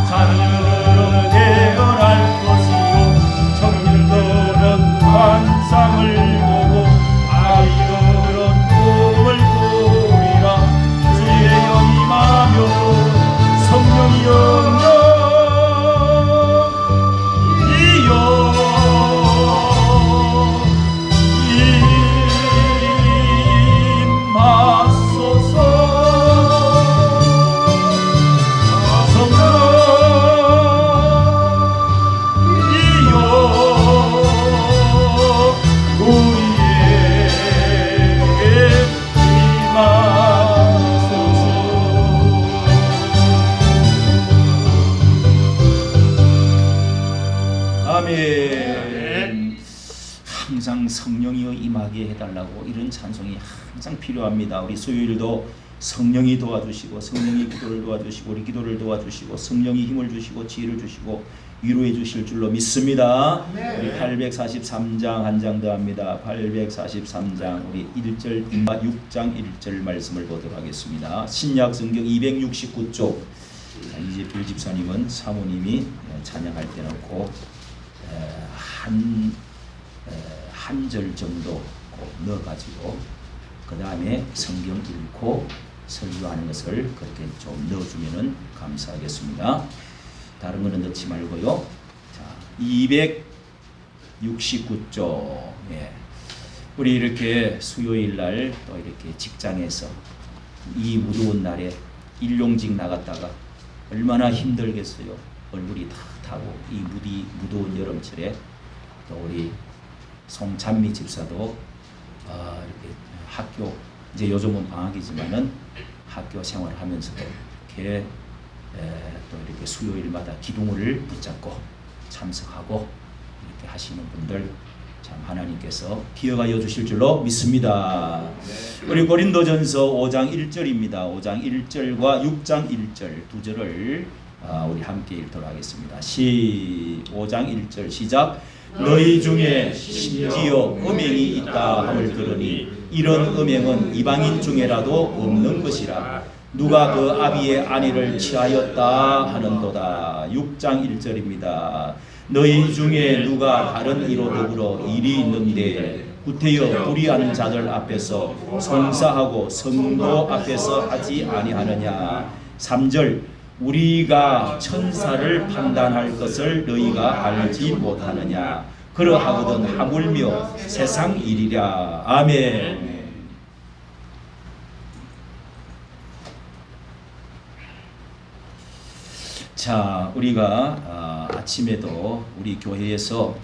자녀들은 대언할 것이요 청년들은 환상을 보고 아이들은 꿈을 꾸리라. 주의 영이 임하며 성령이 영영 항상 성령이여 임하게 해달라고 이런 찬송이 항상 필요합니다. 우리 수요일도 성령이 도와주시고 성령이 기도를 도와주시고 우리 기도를 도와주시고 성령이 힘을 주시고 지혜를 주시고 위로해 주실 줄로 믿습니다. 우리 843장 한 장 더 합니다. 843장 우리 1절 6장 1절 말씀을 보도록 하겠습니다. 신약 성경 269쪽 이재필 집사님은 사모님이 찬양할 때 놓고 한 절 정도 넣어가지고 그 다음에 성경 읽고 설교하는 것을 그렇게 좀 넣어주면 감사하겠습니다. 다른 거는 넣지 말고요. 자, 269쪽. 예. 우리 이렇게 수요일 날 또 이렇게 직장에서 이 무더운 날에 일용직 나갔다가 얼마나 힘들겠어요. 얼굴이 다 타고 이 무더운 여름철에 또 우리 송찬미 집사도 이렇게 학교 이제 요즘은 방학이지만은 학교 생활하면서도 이렇게 또 이렇게 수요일마다 기둥을 붙잡고 참석하고 이렇게 하시는 분들 참 하나님께서 기억하여 주실 줄로 믿습니다. 우리 고린도전서 5장 1절입니다. 5장 1절과 6장 1절 두 절을 우리 함께 읽도록 하겠습니다. 5장 1절 시작. 너희 중에 심지어 음행이 있다 함을 들으니 이런 음행은 이방인 중에라도 없는 것이라. 누가 그 아비의 아내를 취하였다 하는도다. 6장 1절입니다. 너희 중에 누가 다른 이로 더불어 일이 있는데 구태여 불의한 자들 앞에서 송사하고 성도 앞에서 하지 아니하느냐. 3절 우리가 천사를 판단할 것을 너희가 알지 못하느냐. 그러하거든 하물며 세상 일이랴. 아멘. 자, 우리가 아침에도 우리 교회에서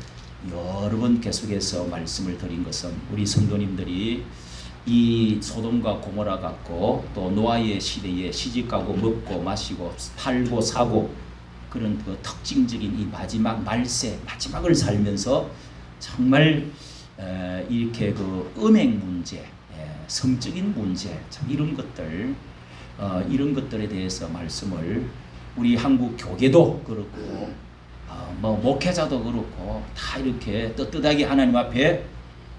여러 번 계속해서 말씀을 드린 것은 우리 성도님들이 이 소돔과 고모라 같고 또 노아의 시대에 시집가고 먹고 마시고 팔고 사고 그런 그 특징적인 이 마지막 말세 마지막을 살면서 정말 이렇게 그 음행 문제, 성적인 문제 참 이런 것들 이런 것들에 대해서 말씀을 우리 한국 교계도 그렇고 뭐 목회자도 그렇고 다 이렇게 떳떳하게 하나님 앞에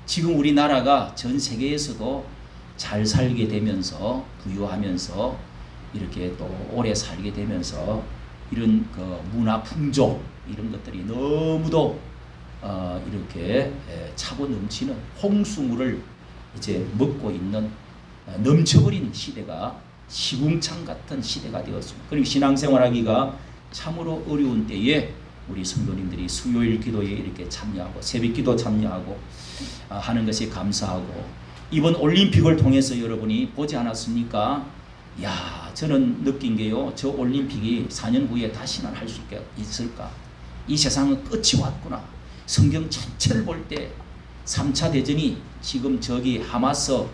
지금 우리나라가 전 세계에서도 잘 살게 되면서 부유하면서 이렇게 또 오래 살게 되면서 이런 그 문화 풍조 이런 것들이 너무도 이렇게 차고 넘치는 홍수물을 이제 먹고 있는 넘쳐버린 시대가 시궁창 같은 시대가 되었습니다. 그리고 신앙생활하기가 참으로 어려운 때에 우리 성도님들이 수요일 기도에 이렇게 참여하고 새벽기도 참여하고 하는 것이 감사하고 이번 올림픽을 통해서 여러분이 보지 않았습니까? 야, 저는 느낀 게요. 저 올림픽이 4년 후에 다시는 할 수 있을까? 이 세상은 끝이 왔구나. 성경 전체를 볼 때 3차 대전이 지금 저기 하마스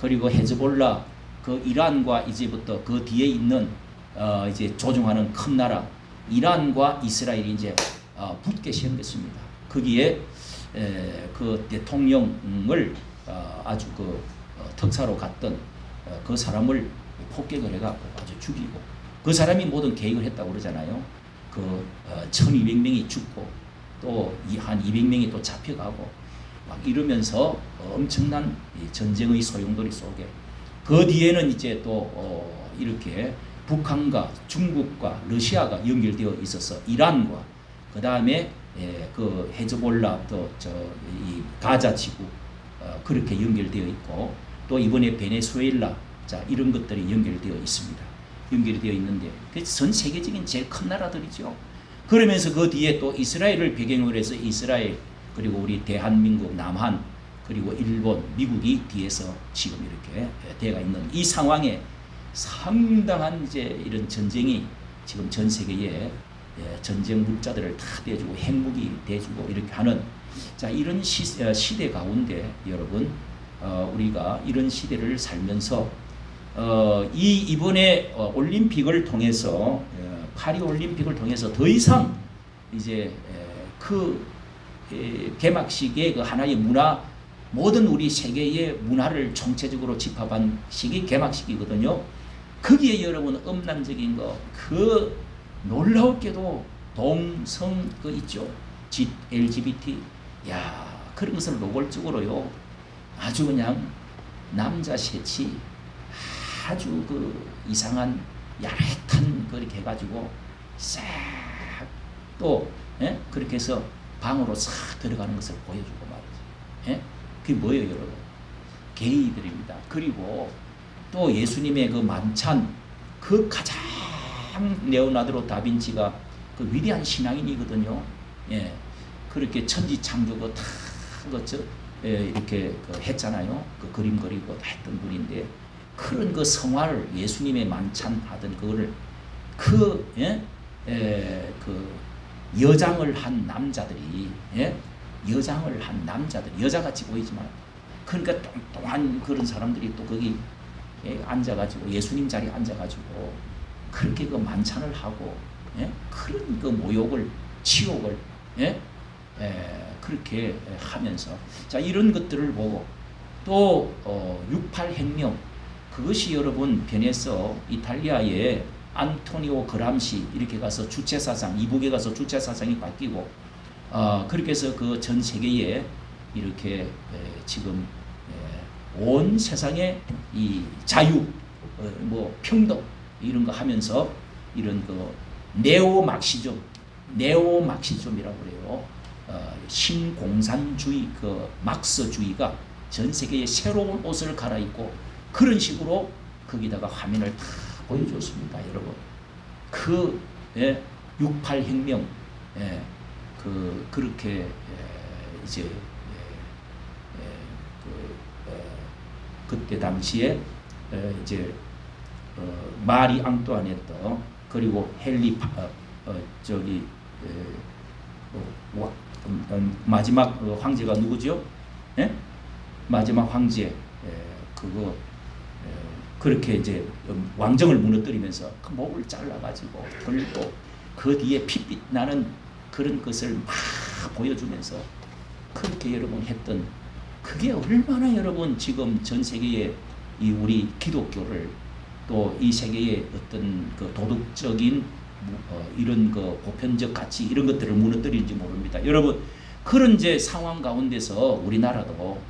그리고 헤즈볼라 그 이란과 이제부터 그 뒤에 있는 이제 조종하는 큰 나라 이란과 이스라엘이 이제 붙게 생겼습니다. 거기에 그 대통령을 아주 그 특사로 갔던 그 사람을 폭격을 해갖고 아주 죽이고 그 사람이 모든 계획을 했다고 그러잖아요. 그 1200명이 죽고 또 한 200명이 또 잡혀가고 막 이러면서 엄청난 전쟁의 소용돌이 속에 그 뒤에는 이제 또 이렇게 북한과 중국과 러시아가 연결되어 있어서 이란과 그 다음에 그 헤즈볼라 또이 가자 지구 그렇게 연결되어 있고 또 이번에 베네수엘라 자 이런 것들이 연결되어 있습니다. 연결이 되어 있는데 전 세계적인 제일 큰 나라들이죠. 그러면서 그 뒤에 또 이스라엘을 배경으로 해서 이스라엘 그리고 우리 대한민국, 남한 그리고 일본, 미국이 뒤에서 지금 이렇게 되어 있는 이 상황에 상당한 이제 이런 전쟁이 지금 전 세계에 전쟁 물자들을 다 대주고 핵무기 대주고 이렇게 하는 자 이런 시대 가운데 여러분 우리가 이런 시대를 살면서 이번에 올림픽을 통해서 파리 올림픽을 통해서 더 이상 이제 그 개막식의 그 하나의 문화 모든 우리 세계의 문화를 총체적으로 집합한 식이 개막식이거든요. 거기에 여러분 음란적인 거 그 놀라웠게도 동성 그 있죠. LGBT 야 그런 것을 노골적으로요 아주 그냥 남자 셋이 아주 그 이상한 야릇한 그렇게 해가지고 싹 또 그렇게 해서 방으로 싹 들어가는 것을 보여주고 말이죠. 그게 뭐예요 여러분? 게이들입니다. 그리고 또 예수님의 그 만찬 그 가장 레오나르도 다빈치가 그 위대한 신앙인이거든요. 그렇게 천지 창조가 다 이렇게 그 했잖아요. 그 그림 그리고 다 했던 분인데 그런 그 성화를 예수님의 만찬 하던 그거를 그 여장을 한 남자들이 여장을 한 남자들 여자같이 보이지만 그러니까 뚱뚱한 그런 사람들이 또 거기 앉아가지고 예수님 자리에 앉아가지고 그렇게 그 만찬을 하고 그런 그 모욕을 치욕을 그렇게 하면서 자 이런 것들을 보고 또 68 혁명 그것이 여러분 베네서 이탈리아의 안토니오 그람시 이렇게 가서 주체사상 이북에 가서 주체사상이 바뀌고 그렇게 해서 그 전 세계에 이렇게 지금 온 세상에 이 자유 뭐 평등 이런 거 하면서 이런 그 네오막시즘이라고 그래요. 신공산주의 그 막스주의가 전 세계에 새로운 옷을 갈아입고 그런 식으로 거기다가 화면을 다 보여줬습니다, 여러분. 그 68 혁명 그렇게 이제 그때 당시에 이제 마리 앙뚜아네트 그리고 마지막 황제가 누구죠? 마지막 황제 그거 그렇게 이제 왕정을 무너뜨리면서 그 목을 잘라가지고 들고 그 뒤에 핏빛 나는 그런 것을 막 보여주면서 그렇게 여러분 했던 그게 얼마나 여러분 지금 전 세계에 이 우리 기독교를 또 이 세계의 어떤 그 도덕적인 이런 그 보편적 가치 이런 것들을 무너뜨리는지 모릅니다. 여러분 그런 이제 상황 가운데서 우리나라도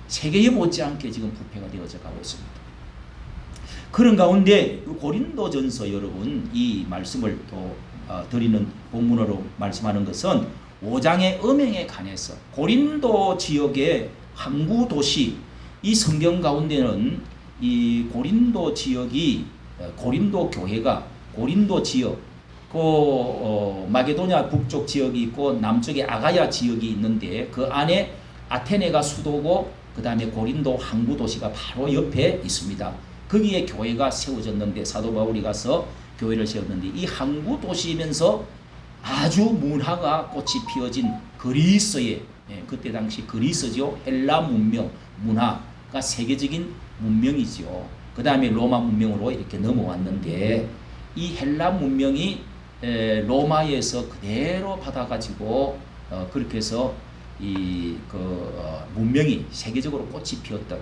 세계에 못지않게 지금 부패가 되어져 가고 있습니다. 그런 가운데 고린도전서 여러분 이 말씀을 또 드리는 본문으로 말씀하는 것은 5장의 음행에 관해서 고린도 지역의 항구 도시 이 성경 가운데는 이 고린도 지역이 고린도 교회가 고린도 지역 마게도냐 북쪽 지역이 있고 남쪽에 아가야 지역이 있는데 그 안에 아테네가 수도고 그 다음에 고린도 항구 도시가 바로 옆에 있습니다. 거기에 교회가 세워졌는데 사도 바울이 가서 교회를 세웠는데 이 항구 도시이면서 아주 문화가 꽃이 피어진 그리스의 그때 당시 그리스죠. 헬라 문명 문화가 세계적인 문명이죠. 그 다음에 로마 문명으로 이렇게 넘어왔는데 이 헬라 문명이 로마에서 그대로 받아가지고 그렇게 해서 이 문명이 세계적으로 꽃이 피었던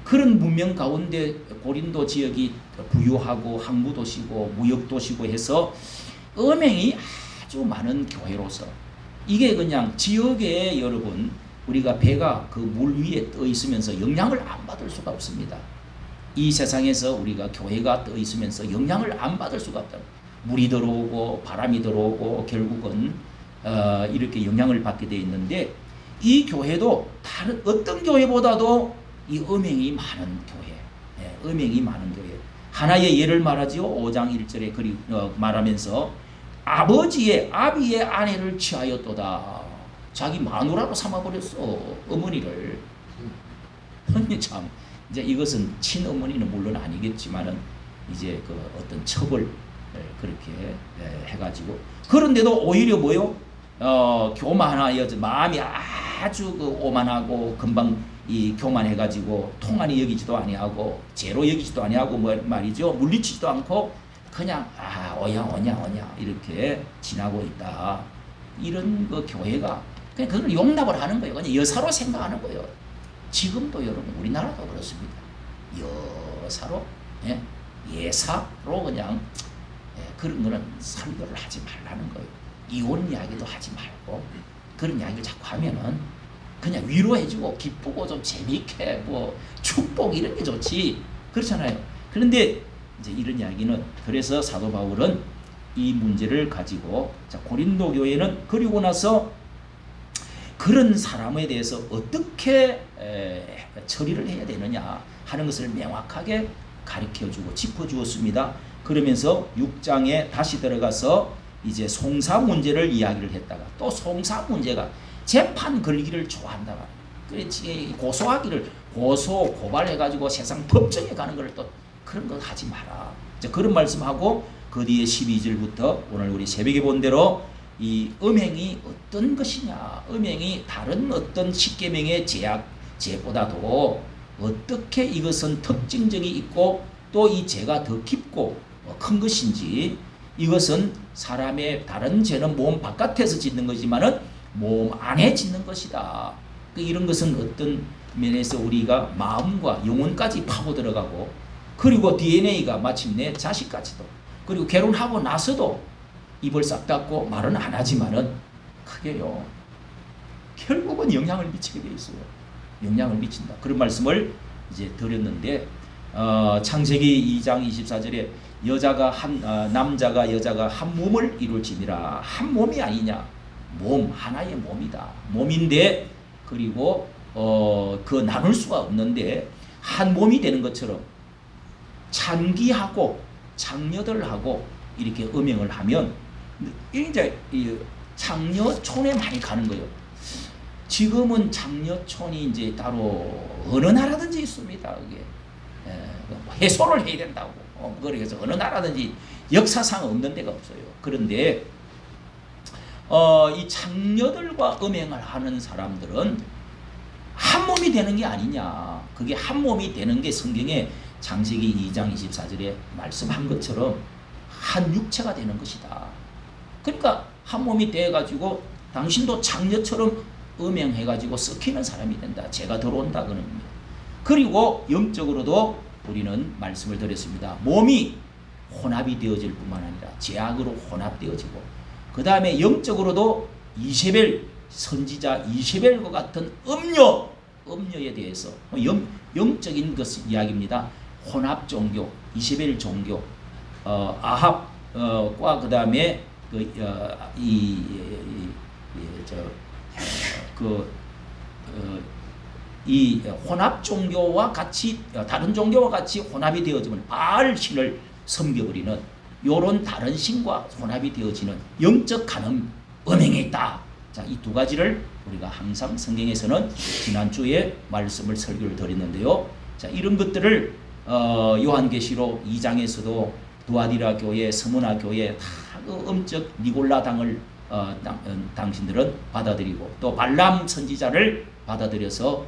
그런 문명 가운데 고린도 지역이 부유하고 항구 도시고 무역 도시고 해서 음행이 아주 많은 교회로서 이게 그냥 지역에 여러분 우리가 배가 그 물 위에 떠 있으면서 영향을 안 받을 수가 없습니다. 이 세상에서 우리가 교회가 떠 있으면서 영향을 안 받을 수가 없다. 물이 들어오고 바람이 들어오고 결국은 이렇게 영향을 받게 돼 있는데, 이 교회도 다른 어떤 교회보다도 이 음행이 많은 교회, 음행이 많은 교회. 하나의 예를 말하지요. 5장 1절에 말하면서 아비의 아내를 취하였도다. 자기 마누라로 삼아버렸어, 어머니를. 참, 이제 이것은 친어머니는 물론 아니겠지만은 이제 그 어떤 처벌 그렇게 해가지고, 그런데도 오히려 뭐요? 교만하여 마음이 아주 그 오만하고 금방 이 교만해가지고 통안이 여기지도 아니하고 죄로 여기지도 아니하고 뭐 말이죠. 물리치지도 않고 그냥 오냐 이렇게 지나고 있다. 이런 그 교회가 그냥 그걸 용납을 하는 거예요. 그냥 여사로 생각하는 거예요. 지금도 여러분 우리나라도 그렇습니다. 여사로, 예사로 그냥 그런 거는 설교를 하지 말라는 거예요. 이혼 이야기도 하지 말고 그런 이야기를 자꾸 하면은 그냥 위로해주고 기쁘고 좀 재미있게 뭐 축복 이런 게 좋지, 그렇잖아요. 그런데 이제 이런 이야기는, 그래서 사도 바울은 이 문제를 가지고, 자, 고린도 교회는 그리고 나서 그런 사람에 대해서 어떻게 처리를 해야 되느냐 하는 것을 명확하게 가르쳐주고 짚어주었습니다. 그러면서 6장에 다시 들어가서 이제 송사 문제를 이야기를 했다가, 또 송사 문제가 재판 걸기를 좋아한다. 그렇지, 고소하기를 고발해가지고 세상 법정에 가는 걸 또 그런 거 하지 마라. 이제 그런 말씀하고 그 뒤에 12절부터 오늘 우리 새벽에 본 대로 이 음행이 어떤 것이냐, 음행이 다른 어떤 십계명의 죄보다도 어떻게 이것은 특징적이 있고 또 이 죄가 더 깊고 큰 것인지, 이것은 사람의 다른 죄는 몸 바깥에서 짓는 거지만은 몸 안에 짓는 것이다. 이런 것은 어떤 면에서 우리가 마음과 영혼까지 파고 들어가고, 그리고 DNA가 마침내 자식까지도, 그리고 결혼하고 나서도 입을 싹 닫고 말은 안 하지만은 크게요, 결국은 영향을 미치게 돼 있어요. 영향을 미친다. 그런 말씀을 이제 드렸는데, 창세기 2장 24절에 남자가 여자가 한 몸을 이룰지니라. 한 몸이 아니냐? 몸, 하나의 몸이다. 몸인데, 그리고 그 나눌 수가 없는데 한 몸이 되는 것처럼 창기하고 장녀들하고 이렇게 음행을 하면 이제 이 장녀촌에 많이 가는 거예요. 지금은 장녀촌이 이제 따로 어느 나라든지 있습니다. 그게 해소를 해야 된다고. 그래서 어느 나라든지 역사상 없는 데가 없어요. 그런데 이 장녀들과 음행을 하는 사람들은 한 몸이 되는 게 아니냐. 그게 한 몸이 되는 게 성경에 창세기 2장 24절에 말씀한 것처럼 한 육체가 되는 것이다. 그러니까 한 몸이 돼가지고 당신도 장녀처럼 음행해가지고 썩히는 사람이 된다. 죄가 들어온다 그런 겁니다. 그리고 영적으로도 우리는 말씀을 드렸습니다. 몸이 혼합이 되어질 뿐만 아니라 죄악으로 혼합되어지고, 그 다음에 영적으로도 이세벨 선지자 이세벨과 같은 음녀에 대해서 영적인 것 이야기입니다. 혼합 종교, 이세벨 종교, 아합과 그 다음에 이 혼합 종교와 같이, 다른 종교와 같이 혼합이 되어지면 바알 신을 섬겨버리는 요런 다른 신과 혼합이 되어지는 영적 간음, 음행에 있다. 자, 이 두 가지를 우리가 항상 성경에서는 지난주에 말씀을 설교를 드렸는데요. 자, 이런 것들을 요한계시록 2장에서도 두아디라 교회, 스무나 교회 다 그 음적 니골라 당을 당신들은 받아들이고, 또 발람 선지자를 받아들여서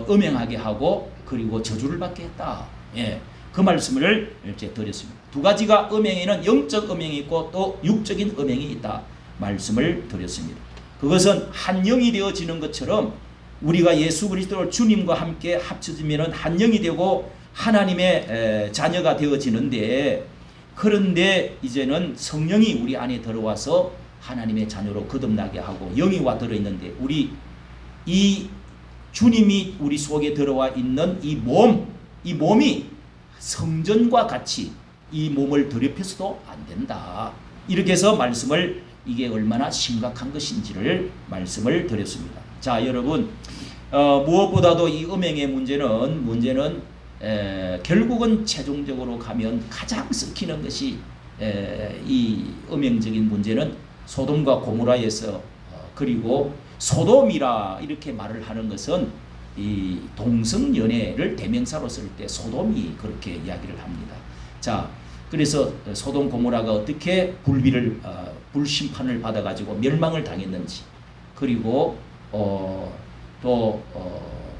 음행하게 하고 그리고 저주를 받게 했다. 예, 그 말씀을 이제 드렸습니다. 두 가지가 음행에는 영적 음행이 있고 또 육적인 음행이 있다 말씀을 드렸습니다. 그것은 한 영이 되어지는 것처럼 우리가 예수 그리스도를 주님과 함께 합쳐지면 한 영이 되고 하나님의 자녀가 되어지는데, 그런데 이제는 성령이 우리 안에 들어와서 하나님의 자녀로 거듭나게 하고 영이 와 들어있는데, 우리 이 주님이 우리 속에 들어와 있는 이 몸이 성전과 같이 이 몸을 더럽혀서도 안 된다. 이렇게 해서 말씀을 이게 얼마나 심각한 것인지를 말씀을 드렸습니다. 자, 여러분 무엇보다도 이 음행의 문제는 결국은 최종적으로 가면 가장 썩히는 것이 이 음행적인 문제는 소돔과 고모라에서 그리고 소돔이라 이렇게 말을 하는 것은 이 동성연애를 대명사로 쓸 때 소돔이 그렇게 이야기를 합니다. 자, 그래서 소돔 고모라가 어떻게 불심판을 받아가지고 멸망을 당했는지, 그리고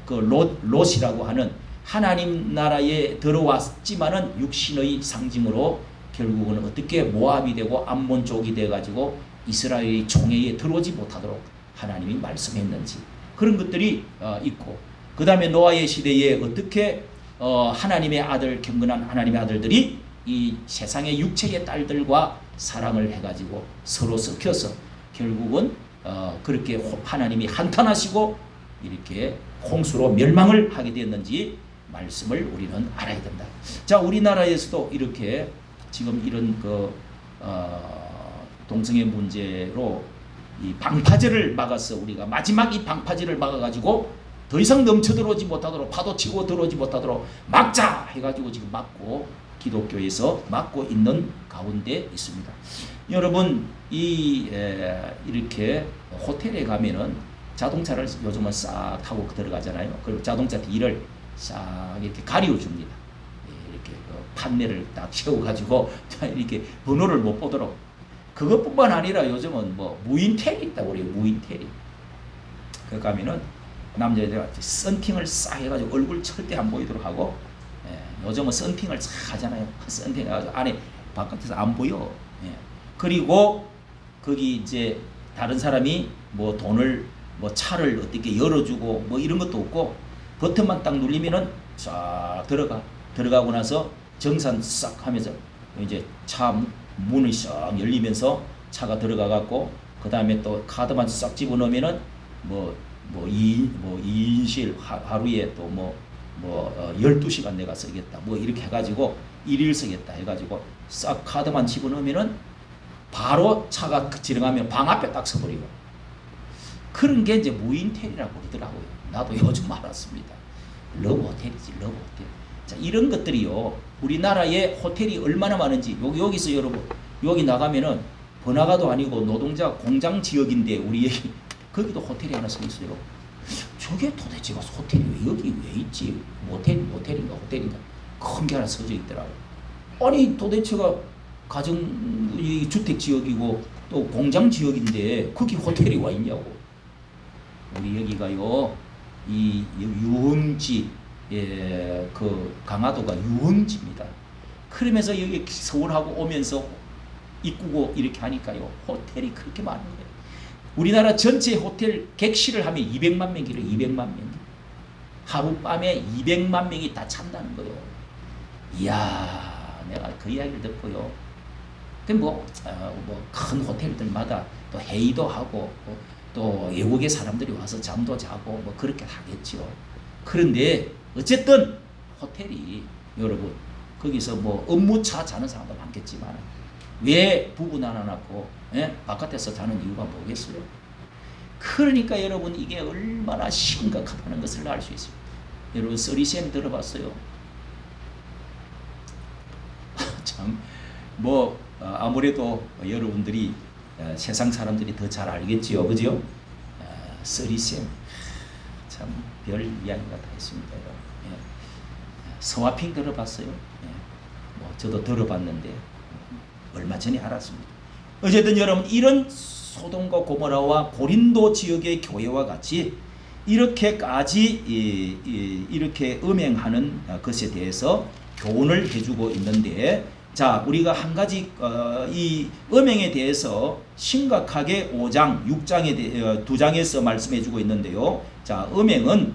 그 롯이라고 하는 하나님 나라에 들어왔지만은 육신의 상징으로 결국은 어떻게 모압이 되고 암몬 족이 돼가지고 이스라엘의 총회에 들어오지 못하도록 하나님이 말씀했는지, 그런 것들이 있고, 그 다음에 노아의 시대에 어떻게 하나님의 아들, 경건한 하나님의 아들들이 이 세상의 육체의 딸들과 사랑을 해가지고 서로 섞여서 결국은 그렇게 하나님이 한탄하시고 이렇게 홍수로 멸망을 하게 되었는지 말씀을 우리는 알아야 된다. 자, 우리나라에서도 이렇게 지금 이런 동성애 문제로 이 방파제를 막아서 우리가 마지막 이 방파제를 막아가지고 더 이상 넘쳐들어오지 못하도록, 파도치고 들어오지 못하도록 막자 해가지고 지금 막고, 기독교에서 막고 있는 가운데 있습니다. 여러분 이렇게 호텔에 가면은 자동차를 요즘은 싹 타고 들어가잖아요. 그리고 자동차 뒤를 싹 이렇게 가려줍니다. 이렇게 판넬을 딱 세워가지고 이렇게 번호를 못 보도록. 그것뿐만 아니라 요즘은 뭐 무인텔이 있다고 그래요. 무인텔이. 그 가면은 남자애들 썬팅을 싹 해가지고 얼굴 절대 안 보이도록 하고, 요즘은 썬팅을 싹 하잖아요. 썬팅 해가지고 안에 바깥에서 안 보여. 그리고 거기 이제 다른 사람이 뭐 돈을 뭐 차를 어떻게 열어주고 뭐 이런 것도 없고, 버튼만 딱 누르면은 싹 들어가고 나서 정산 싹 하면서 이제 차 문이 싹 열리면서 차가 들어가 갖고, 그 다음에 또 카드만 싹 집어넣으면은 뭐 2인실 하루에 또 12시간 내가 쓰겠다 뭐 이렇게 해가지고 1일 쓰겠다 해가지고 싹 카드만 집어넣으면은 바로 차가 지나가면 방 앞에 딱 서버리고, 그런 게 이제 무인텔이라고 그러더라고요. 나도 요즘 알았습니다. 러브호텔이지, 러브호텔. 자, 이런 것들이요, 우리나라에 호텔이 얼마나 많은지, 여기서 여러분, 여기 나가면은 번화가도 아니고 노동자 공장 지역인데 우리 여기 거기도 호텔이 하나 서 있어요. 저게 도대체가 호텔이 왜 여기 왜 있지? 모텔인가 호텔인가 큰 게 하나 서져 있더라고요. 아니 도대체가 주택 지역이고 또 공장 지역인데 거기 호텔이 와 있냐고. 우리 여기가요, 이 유흥지, 그 강화도가 유흥지입니다. 그러면서 여기 서울하고 오면서 입구고 이렇게 하니까요, 호텔이 그렇게 많은 거예요. 우리나라 전체 호텔 객실을 하면 200만 명이래요. 200만 명. 하룻밤에 200만 명이 다 찬다는 거예요. 이야, 내가 그 이야기를 듣고요. 큰 호텔들마다 또 회의도 하고 또 외국의 사람들이 와서 잠도 자고 뭐 그렇게 하겠죠. 그런데 어쨌든 호텔이 여러분 거기서 뭐 업무차 자는 사람도 많겠지만 왜 부부 나눠놓고 바깥에서 자는 이유가 뭐겠어요? 그러니까 여러분 이게 얼마나 심각하다는 것을 알 수 있습니다. 여러분 쓰리셈 들어봤어요? 참 아무래도 여러분들이 세상 사람들이 더 잘 알겠지요, 그죠? 쓰리셈 참 별 이야기가 다 있습니다. 서와핑 들어봤어요? 저도 들어봤는데 얼마 전에 알았습니다. 어쨌든 여러분 이런 소돔과 고모라와 고린도 지역의 교회와 같이 이렇게까지 이렇게 음행하는 것에 대해서 교훈을 해주고 있는데, 자, 우리가 한 가지 이 음행에 대해서 심각하게 5장, 6장에 2장에서 말씀해주고 있는데요. 자, 음행은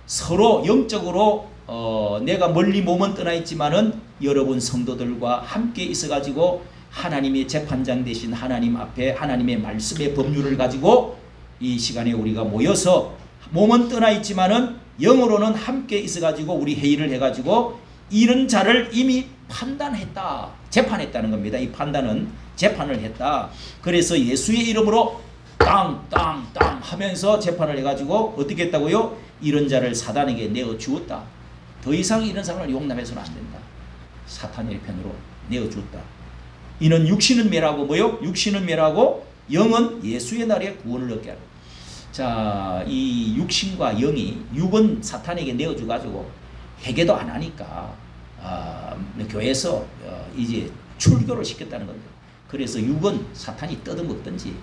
서로 영적으로 내가 멀리 몸은 떠나 있지만은 여러분 성도들과 함께 있어가지고 하나님의 재판장 되신 하나님 앞에 하나님의 말씀의 법률을 가지고 이 시간에 우리가 모여서 몸은 떠나 있지만은 영으로는 함께 있어가지고 우리 회의를 해가지고 이런 자를 이미 판단했다. 재판했다는 겁니다. 이 판단은 재판을 했다. 그래서 예수의 이름으로 땅 하면서 재판을 해가지고 어떻게 했다고요? 이런 자를 사단에게 내어 주었다. 더 이상 이런 사람을 용납해서는 안 된다. 사탄의 편으로 내어 주었다. 이는 육신은 멸하고 뭐요? 육신은 멸하고 영은 예수의 날에 구원을 얻게 하라. 자, 이 육신과 영이 육은 사탄에게 내어줘 가지고 회개도 안 하니까 교회에서 이제 출교를 시켰다는 겁니다. 그래서 육은 사탄이 뜯어먹든지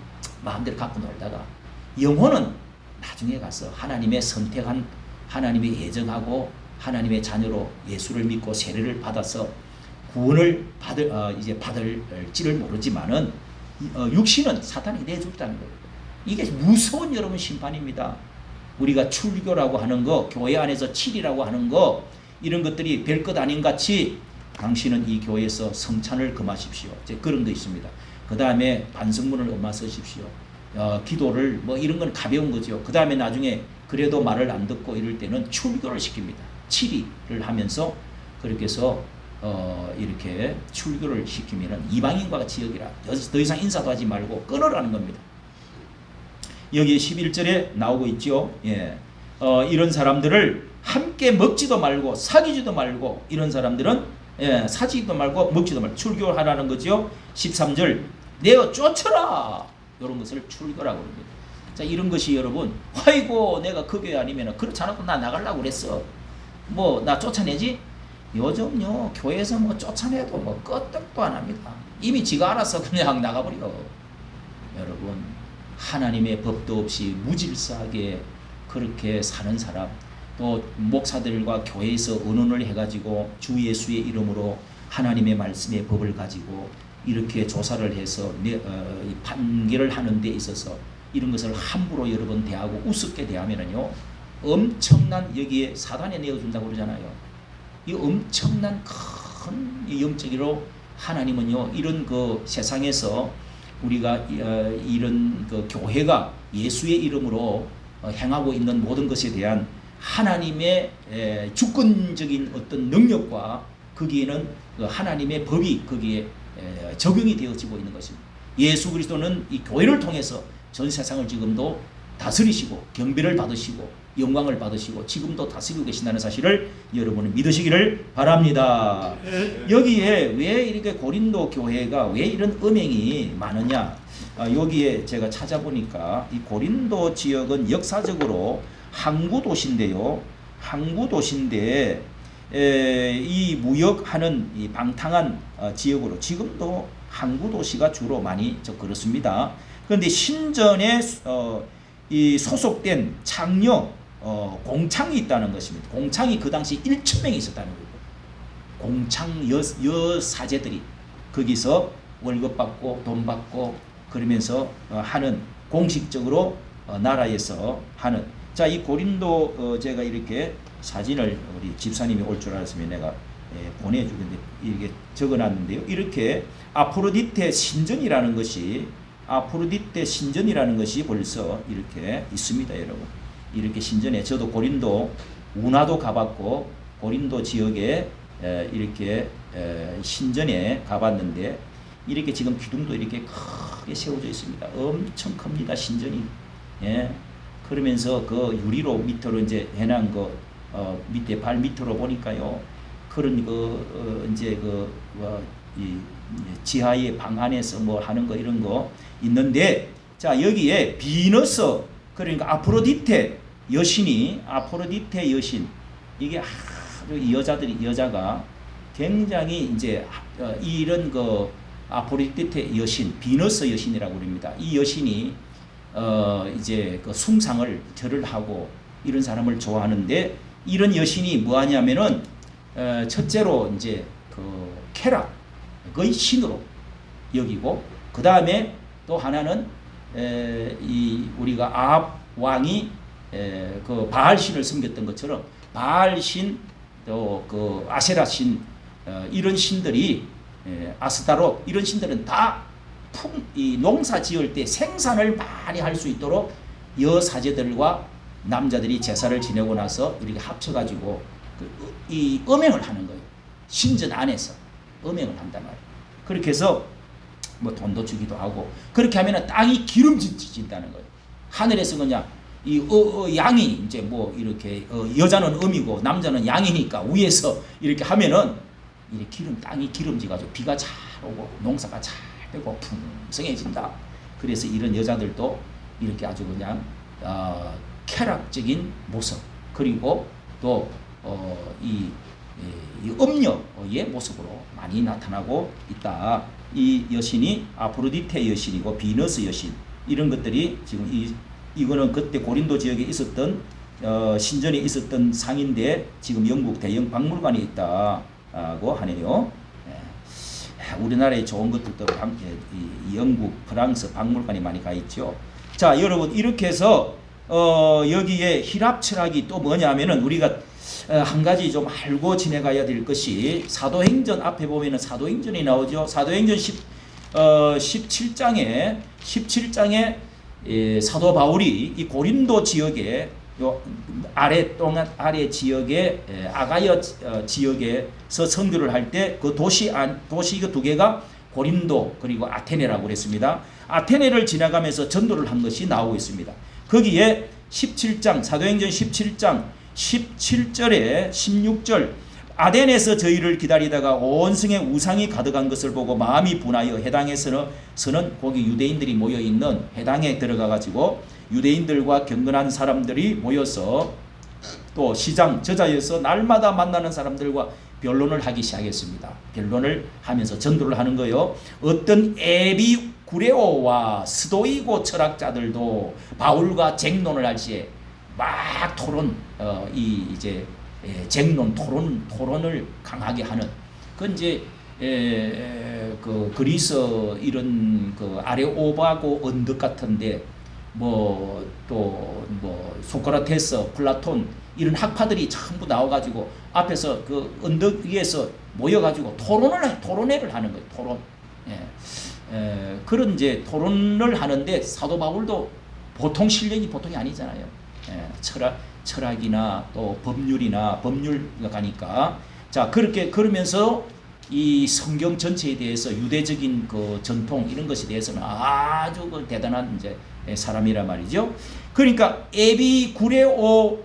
마음대로 갖고 놀다가 영혼은 나중에 가서 하나님의 선택한 하나님의 예정하고 하나님의 자녀로 예수를 믿고 세례를 받아서 구원을 받을지를 모르지만은 육신은 사탄이 내줬다는 거예요. 이게 무서운 여러분 심판입니다. 우리가 출교라고 하는 거, 교회 안에서 칠이라고 하는 거, 이런 것들이 별것 아닌 같이 당신은 이 교회에서 성찬을 금하십시오. 이제 그런 거 있습니다. 그 다음에 반성문을 엄마 쓰십시오. 기도를 뭐 이런 건 가벼운 거죠. 그 다음에 나중에 그래도 말을 안 듣고 이럴 때는 출교를 시킵니다. 칠이를 하면서 그렇게 해서 이렇게 출교를 시키면은 이방인과 같이 여기라. 더 이상 인사도 하지 말고 끊으라는 겁니다. 여기 11절에 나오고 있죠. 예. 이런 사람들을 함께 먹지도 말고 사귀지도 말고 이런 사람들은 사귀지도 말고 먹지도 말고 출교하라는 거죠. 13절 내어 쫓아라. 이런 것을 출교라고 합니다. 자, 이런 것이 여러분, 아이고 내가 그 교회 아니면 그렇지 않아도 나 나가려고 그랬어. 뭐 나 쫓아내지? 요즘요 교회에서 뭐 쫓아내도 뭐 끄떡도 안 합니다. 이미 지가 알아서 그냥 나가버려. 여러분, 하나님의 법도 없이 무질서하게 그렇게 사는 사람, 또 목사들과 교회에서 의논을 해가지고 주 예수의 이름으로 하나님의 말씀의 법을 가지고 이렇게 조사를 해서 판결을 하는 데 있어서 이런 것을 함부로 여러 번 대하고 우습게 대하면은요 엄청난 여기에 사단에 내어준다고 그러잖아요. 이 엄청난 큰 영적으로 하나님은요 이런 그 세상에서 우리가 이런 그 교회가 예수의 이름으로 행하고 있는 모든 것에 대한 하나님의 주권적인 어떤 능력과 거기에는 그 하나님의 법이 거기에 적용이 되어지고 있는 것입니다. 예수 그리스도는 이 교회를 통해서 전 세상을 지금도 다스리시고 경배를 받으시고 영광을 받으시고 지금도 다스리고 계신다는 사실을 여러분은 믿으시기를 바랍니다. 여기에 왜 이렇게 고린도 교회가 왜 이런 음행이 많으냐? 여기에 제가 찾아보니까 이 고린도 지역은 역사적으로 항구 도시인데요. 항구 도시인데 이 무역하는 이 방탕한 지역으로 지금도 항구 도시가 주로 많이 그렇습니다. 그런데 신전에 이 소속된 창녀 공창이 있다는 것입니다. 공창이 그 당시 1,000명이 있었다는 거예요. 공창 여사제들이 거기서 월급 받고 돈 받고 그러면서 하는 공식적으로 나라에서 하는. 자, 이 고린도 제가 이렇게 사진을 우리 집사님이 올 줄 알았으면 내가 보내주는데 이렇게 적어놨는데요. 이렇게 아프로디테 신전이라는 것이 벌써 이렇게 있습니다, 여러분. 이렇게 신전에 저도 고린도 운하도 가봤고 고린도 지역에 이렇게 신전에 가봤는데 이렇게 지금 기둥도 이렇게 크게 세워져 있습니다. 엄청 큽니다, 신전이. 예. 그러면서 그 유리로 밑으로 이제 해놓은 거 밑에 발 밑으로 보니까요. 그런 이 지하의 방 안에서 뭐 하는 거 이런 거 있는데, 자, 여기에 비너스, 그러니까 아프로디테 여신이, 아프로디테 여신, 이게 여자가 굉장히 이제 이런 그 아프로디테 여신, 비너스 여신이라고 그럽니다. 이 여신이 이제 그 숭상을 절을 하고 이런 사람을 좋아하는데, 이런 여신이 뭐 하냐면은 첫째로 이제 그 쾌락의 신으로 여기고, 그 다음에 또 하나는 이 우리가 아합 왕이 그 바알 신을 섬겼던 것처럼 바알 신, 또 그 아세라 신, 이런 신들이 아스타롯, 이런 신들은 다 이 농사 지을 때 생산을 많이 할 수 있도록 여사제들과 남자들이 제사를 지내고 나서 이렇게 합쳐가지고 이 음행을 하는 거예요. 신전 안에서 음행을 한단 말이에요. 그렇게 해서 뭐 돈도 주기도 하고 그렇게 하면은 땅이 기름진다는 거예요. 하늘에서 그냥 이 양이 이제 뭐 이렇게 여자는 음이고 남자는 양이니까 위에서 이렇게 하면은 이렇게 땅이 기름지가지고 비가 잘 오고 농사가 잘 되고 풍성해진다. 그래서 이런 여자들도 이렇게 아주 그냥 쾌락적인 모습 그리고 또 이 음녀의 모습으로 많이 나타나고 있다. 이 여신이 아프로디테 여신이고 비너스 여신 이런 것들이 지금 이거는 그때 고린도 지역에 있었던 신전에 있었던 상인데 지금 영국 대형 박물관에 있다고 하네요. 우리나라에 좋은 것들도 영국, 프랑스 박물관에 많이 가 있죠. 자, 여러분 이렇게 해서 여기에 히랍 철학이 또 뭐냐면은 우리가 한 가지 좀 알고 지내가야 될 것이 사도행전 앞에 보면은 사도행전이 나오죠. 사도행전 17장에 사도 바울이 이 고린도 지역에 요 아래 지역에 아가야 지역에서 선교를 할 때 그 도시 그 두 개가 고린도 그리고 아테네라고 그랬습니다. 아테네를 지나가면서 전도를 한 것이 나오고 있습니다. 거기에 17장 사도행전 17장 17절에 16절 아덴에서 저희를 기다리다가 온 성에 우상이 가득한 것을 보고 마음이 분하여 해당에서는 거기 유대인들이 모여있는 해당에 들어가가지고 유대인들과 경건한 사람들이 모여서 또 시장 저자여서 날마다 만나는 사람들과 변론을 하기 시작했습니다. 변론을 하면서 전도를 하는 거요. 어떤 에비구레오와 스도이고 철학자들도 바울과 쟁론을 할 시에 막 쟁론 토론을 강하게 하는 그건 이제 그 그리스 이런 그 아레오바고 언덕 같은데 뭐 또 뭐 소크라테스, 플라톤 이런 학파들이 전부 나와가지고 앞에서 그 언덕 위에서 모여가지고 토론회를 하는 거예요. 토론. 그런 이제 토론을 하는데 사도 바울도 보통 실력이 보통이 아니잖아요. 철학이나 또 법률가 가니까 자 그렇게 그러면서 이 성경 전체에 대해서 유대적인 그 전통 이런 것에 대해서는 아주 그 대단한 이제 사람이란 말이죠. 그러니까 에비구레오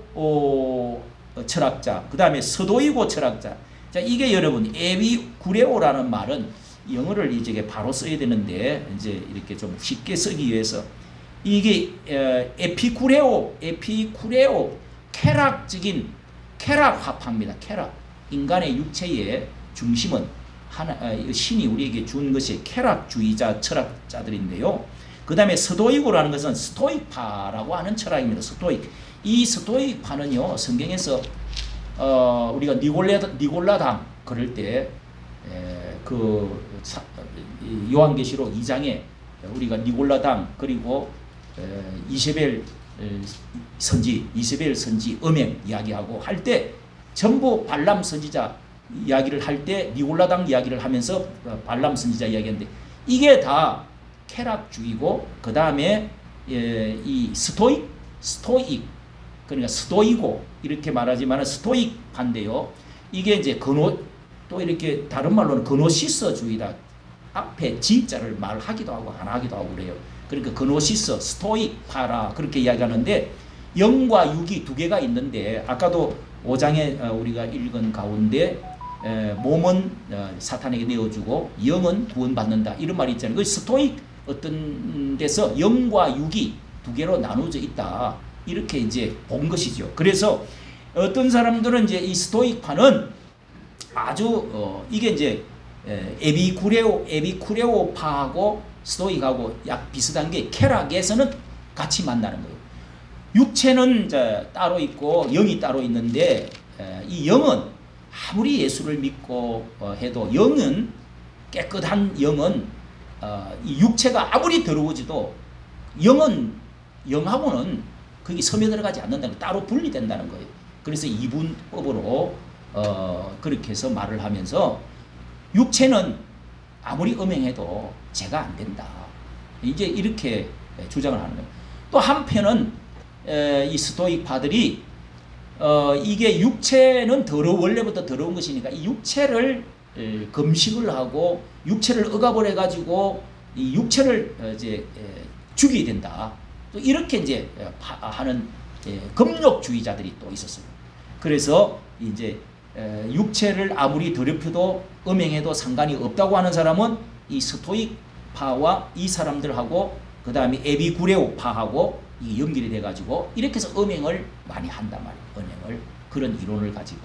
철학자, 그 다음에 서도이고 철학자. 자 이게 여러분 에비구레오라는 말은 영어를 이제 바로 써야 되는데 이제 이렇게 좀 쉽게 쓰기 위해서 이게 에피쿠레오 쾌락적인 쾌락화파입니다. 쾌락 인간의 육체의 중심은 신이 우리에게 준 것이 쾌락주의자 철학자들인데요. 그 다음에 서도이고라는 것은 스토익파라고 하는 철학입니다. 스토익. 이 스토익파는요 성경에서 우리가 니골라당 그럴 때 그 요한계시록 2장에 우리가 니골라당 그리고 이세벨 선지 음행 이야기하고 할 때 전부 발람 선지자 이야기를 할 때 니골라당 이야기를 하면서 발람 선지자 이야기하는데 이게 다 쾌락주의고 그 다음에 이 스토익 그러니까 스도이고 이렇게 말하지만 스토익파인데요. 이게 이제 또 이렇게 다른 말로는 그노시스주의다. 앞에 지자를 말하기도 하고 안 하기도 하고 그래요. 그러니까 그노시스, 스토익파라 그렇게 이야기하는데 영과 육이 두 개가 있는데 아까도 5장에 우리가 읽은 가운데 몸은 사탄에게 내어주고 영은 구원받는다 이런 말이 있잖아요. 그 스토익 어떤 데서 영과 육이 두 개로 나누어져 있다 이렇게 이제 본 것이죠. 그래서 어떤 사람들은 이제 이 스토익파는 아주 이게 이제 에비쿠레오파하고 스토익하고 약 비슷한 게 쾌락에서는 같이 만나는 거예요. 육체는 이제 따로 있고 영이 따로 있는데 이 영은 아무리 예수를 믿고 해도 영은 깨끗한 영은 이 육체가 아무리 더러워지도 영하고는 거기 섬에 들어가지 않는다는 따로 분리된다는 거예요. 그래서 이분법으로 그렇게 해서 말을 하면서 육체는 아무리 음행해도 죄가 안 된다. 이제 이렇게 주장을 하는 거예요. 또 한편은 이 스토익파들이 이게 육체는 원래부터 더러운 것이니까 이 육체를 금식을 하고 육체를 억압을 해가지고 이 육체를 이제 죽여야 된다. 또 이렇게 이제 하는 금욕주의자들이 또 있었어요. 그래서 이제 육체를 아무리 더럽혀도 음행해도 상관이 없다고 하는 사람은 이 스토익파와 이 사람들하고 그 다음에 에비구레오파하고 이 연결이 돼가지고 이렇게 해서 음행을 많이 한단 말이에요. 음행을 그런 이론을 가지고.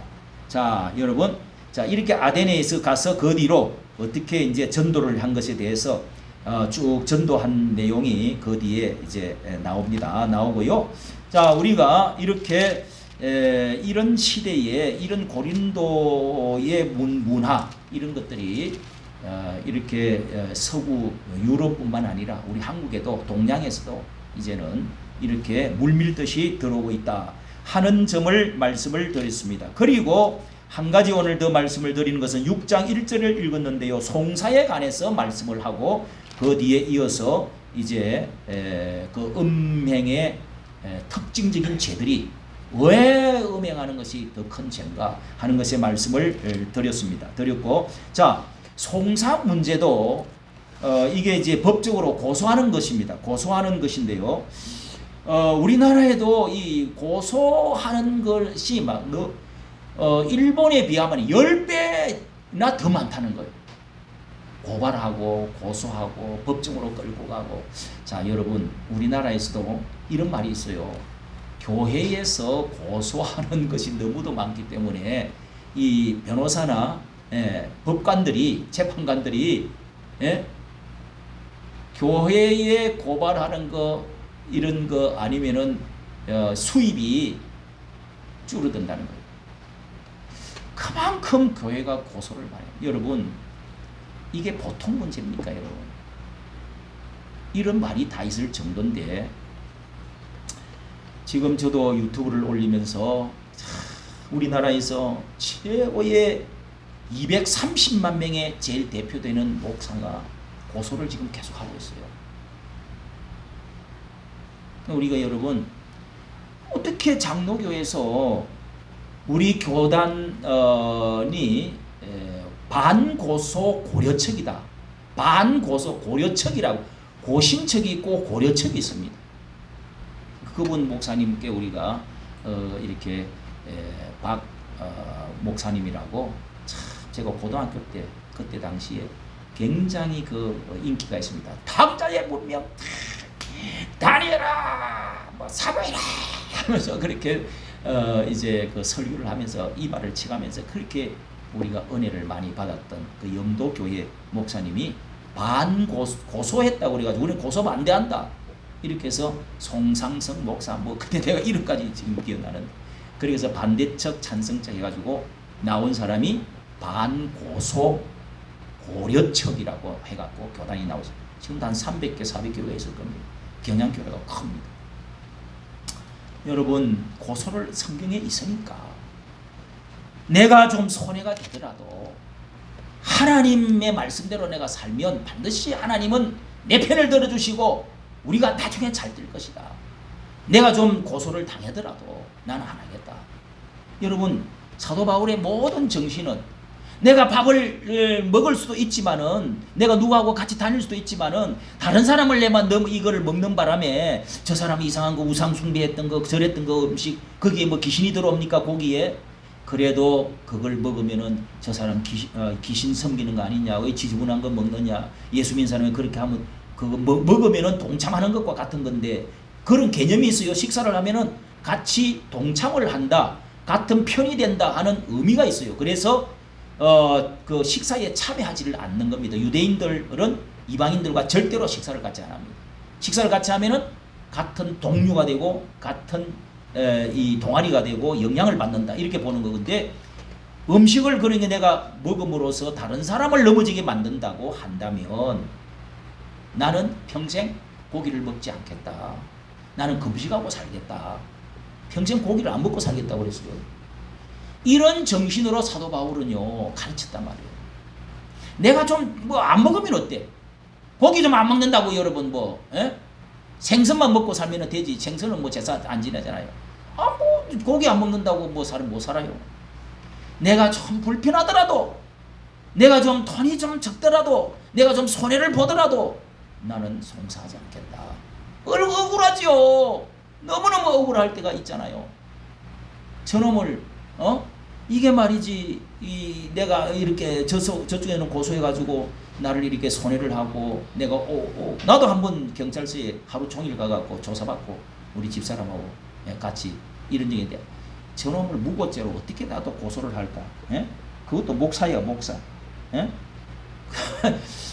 자, 여러분, 자 이렇게 아테네에서 가서 그 뒤로 어떻게 이제 전도를 한 것에 대해서 쭉 전도한 내용이 그 뒤에 이제 나오고요. 자, 우리가 이렇게 이런 시대에 이런 고린도의 문화 이런 것들이 이렇게 서구 유럽뿐만 아니라 우리 한국에도 동양에서도 이제는 이렇게 물밀듯이 들어오고 있다 하는 점을 말씀을 드렸습니다. 그리고 한 가지 오늘 더 말씀을 드리는 것은 6장 1절을 읽었는데요. 송사에 관해서 말씀을 하고 그 뒤에 이어서 이제 그 음행의 특징적인 죄들이 왜 음행하는 것이 더 큰 죄인가 하는 것에 말씀을 드렸고, 자 송사 문제도 이게 이제 법적으로 고소하는 것입니다. 고소하는 것인데요. 우리나라에도 이 고소하는 것이 막 일본에 비하면 10배나 더 많다는 거예요. 고발하고 고소하고 법정으로 끌고 가고. 자, 여러분, 우리나라에서도 이런 말이 있어요. 교회에서 고소하는 것이 너무도 많기 때문에 이 변호사나 법관들이, 재판관들이 교회에 고발하는 거 이런 거 아니면은 수입이 줄어든다는 거예요. 그만큼 교회가 고소를 많이 해요. 여러분, 이게 보통 문제입니까, 여러분? 이런 말이 다 있을 정도인데, 지금 저도 유튜브를 올리면서 우리나라에서 최고의 230만 명의 제일 대표되는 목사가 고소를 지금 계속하고 있어요. 우리가 여러분, 어떻게 장로교에서 우리 교단이 반고소 고려척이다. 반고소 고려척이라고, 고신척이 있고 고려척이 있습니다. 그분 목사님께 우리가 이렇게 박 목사님이라고 참 제가 고등학교 때 그때 당시에 굉장히 그 인기가 있습니다. 탕자의 문명 다니라 뭐 사모해라 하면서 그렇게 이제 그 설교를 하면서 이발을 치가면서 그렇게 우리가 은혜를 많이 받았던 그 영도교회 목사님이 반고소했다고 그래가지고 우리는 고소 반대한다 이렇게 해서 송상성 목사 뭐 그때 내가 이름까지 지금 기억나는, 그래서 반대척 찬성척 해가지고 나온 사람이 반고소 고려척이라고 해갖고 교단이 나오죠. 지금 한 300개 400개가 있을 겁니다. 경양교회가 큽니다. 여러분, 고소를 성경에 있으니까 내가 좀 손해가 되더라도 하나님의 말씀대로 내가 살면 반드시 하나님은 내 편을 들어주시고 우리가 나중에 잘 될 것이다. 내가 좀 고소를 당하더라도 나는 안 하겠다. 여러분, 사도 바울의 모든 정신은 내가 밥을 먹을 수도 있지만은, 내가 누구하고 같이 다닐 수도 있지만은, 다른 사람을 내만 너무 이거를 먹는 바람에 저 사람이 이상한 거 우상 숭배했던 거 저랬던 거 음식 거기에 뭐 귀신이 들어옵니까 고기에? 그래도 그걸 먹으면은 저 사람 귀신 섬기는 거 아니냐, 왜 지저분한 거 먹느냐, 예수 믿는 사람이 그렇게 하면 그거 먹으면은 동참하는 것과 같은 건데, 그런 개념이 있어요. 식사를 하면은 같이 동참을 한다, 같은 편이 된다 하는 의미가 있어요. 그래서 그 식사에 참여하지를 않는 겁니다. 유대인들은 이방인들과 절대로 식사를 같이 안 합니다. 식사를 같이 하면은 같은 동료가 되고 같은 이 동아리가 되고 영향을 받는다 이렇게 보는 거건데, 음식을 그러니 내가 먹음으로써 다른 사람을 넘어지게 만든다고 한다면 나는 평생 고기를 먹지 않겠다. 나는 금식하고 살겠다. 평생 고기를 안 먹고 살겠다고 그랬어요. 이런 정신으로 사도 바울은요 가르쳤단 말이에요. 내가 좀 뭐 안 먹으면 어때? 고기 좀 안 먹는다고 여러분 뭐 생선만 먹고 살면 되지. 생선은 뭐 제사 안 지내잖아요. 뭐 고기 안 먹는다고 뭐 사람 못 살아요. 내가 좀 불편하더라도, 내가 좀 돈이 좀 적더라도, 내가 좀 손해를 보더라도 나는 송사하지 않겠다. 억울하지요. 너무너무 억울할 때가 있잖아요. 저놈을 이게 말이지, 내가 이렇게 저쪽에는 고소해가지고 나를 이렇게 손해를 하고, 내가 나도 한번 경찰서에 하루 종일 가갖고 조사받고 우리 집사람하고 같이 이런 적인데, 저놈을 무고죄로 어떻게 나도 고소를 할까? 예? 그것도 목사야, 목사. 예?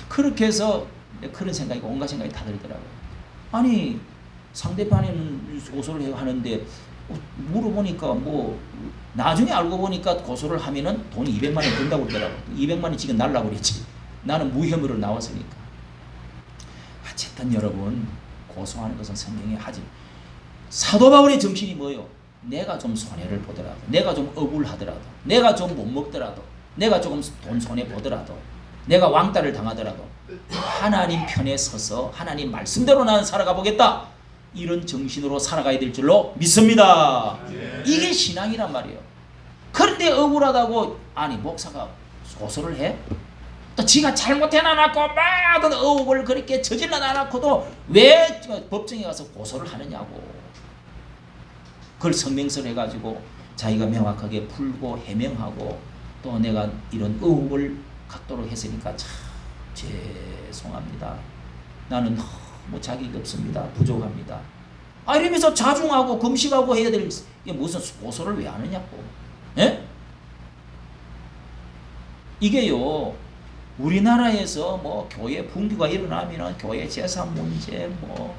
그렇게 해서 그런 생각이, 온갖 생각이 다 들더라고요. 아니, 상대방은 고소를 하는데 물어보니까 뭐 나중에 알고 보니까 고소를 하면은 돈이 200만 원 든다고 그러더라고. 200만 원 지금 날라고 그랬지. 나는 무혐의로 나왔으니까. 어쨌든 여러분, 고소하는 것은 성경에 하지. 사도 바울의 정신이 뭐요? 내가 좀 손해를 보더라도, 내가 좀 억울하더라도, 내가 좀 못 먹더라도, 내가 조금 돈 손해 보더라도, 내가 왕따를 당하더라도 하나님 편에 서서 하나님 말씀대로 나는 살아가 보겠다. 이런 정신으로 살아가야 될 줄로 믿습니다. 이게 신앙이란 말이에요. 그런데 억울하다고, 아니 목사가 고소를 해? 또 지가 잘못해놔놓고 막 억울을 그렇게 저질러놔놓고도 왜 법정에 가서 고소를 하느냐고. 그걸 성명서를 해가지고 자기가 명확하게 풀고 해명하고, 또 내가 이런 의혹을 갖도록 했으니까 참 죄송합니다. 나는 너무 자격이 없습니다. 부족합니다. 이러면서 자중하고 금식하고 해야 될, 이게 무슨 고소를 왜 하느냐고. 예? 이게요, 우리나라에서 뭐 교회 분규가 일어나면은 교회 재산 문제, 뭐